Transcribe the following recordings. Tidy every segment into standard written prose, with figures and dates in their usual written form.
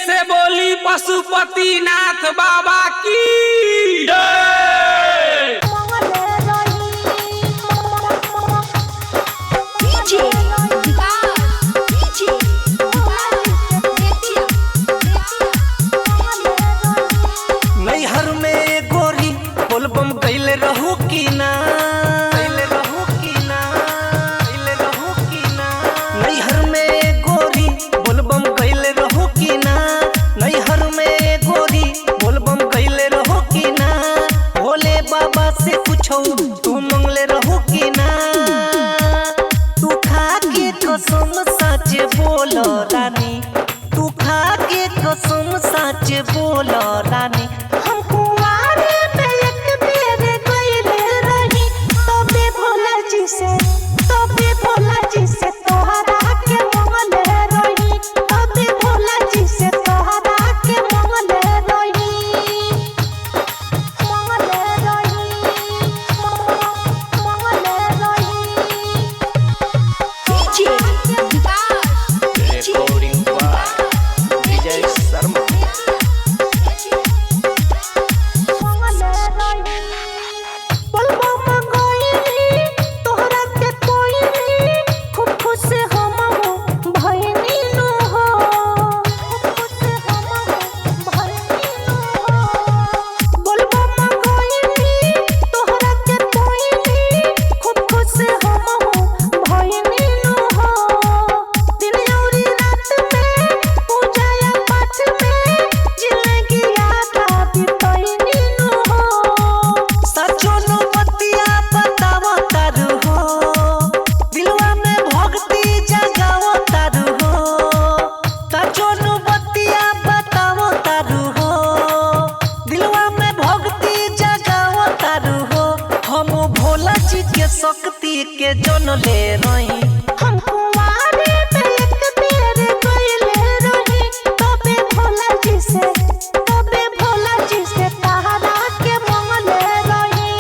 से बोली पशुपति नाथ बाबा की जय। नैहर में गोरी बोलबम गइले रहू की ना, नैहर में गोरी बोलबम गइले रहू की ना, नैहर में गोरी बोलबम गइले रहू की ना, भोले बाबा से पूछो तू मंगले रहू की ना, तू खा के कसम सच बोल रानी, तू खा के कसम सच बोल रानी। शक्ति के जन ले रही हम कुंवारे पे एक बेर गइले रही, तबे भोला जी से तहरा के मंगले रही।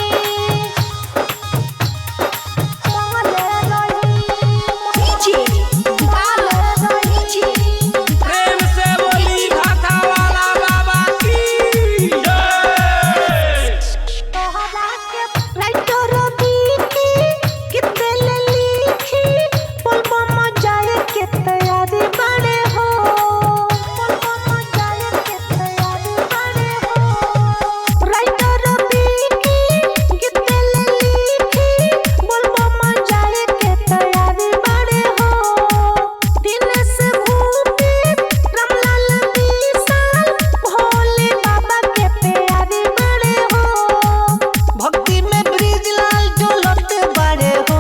प्रेम से बोली घाटा वाला बाबा की जय। तहरा के राइटर कितने ले लिखी बोलबम जाए के तैयारी बड़े हो, बोलबम जाए के तैयारी बड़े हो। राइटर कितने ले लिखी बोलबम जाए के तैयारी बड़े हो। दिनेश भूपी रामलाल विशाल भोले बाबा के प्यारी बड़े हो। भक्ति में ब्रिजलाल डोलत बड़े हो,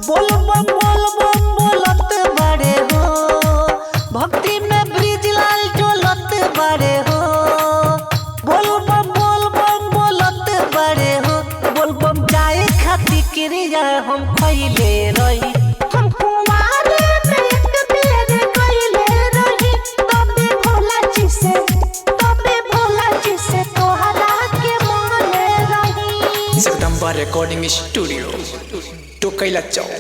बोलबम बोलत बड़े हो। भक्ति में ब्रिजलाल डोलत बड़े हो, बोलबम बोलत बड़े हो। बोलबम जाए खातिर क्रिया हम खइले रही हम कुंवारे पे एक बेर गइले रही, तबे भोला जी से तोहरा के मंगले रही। जगदम्बा रिकॉर्डिंग स्टूडियो टोकैला चौक।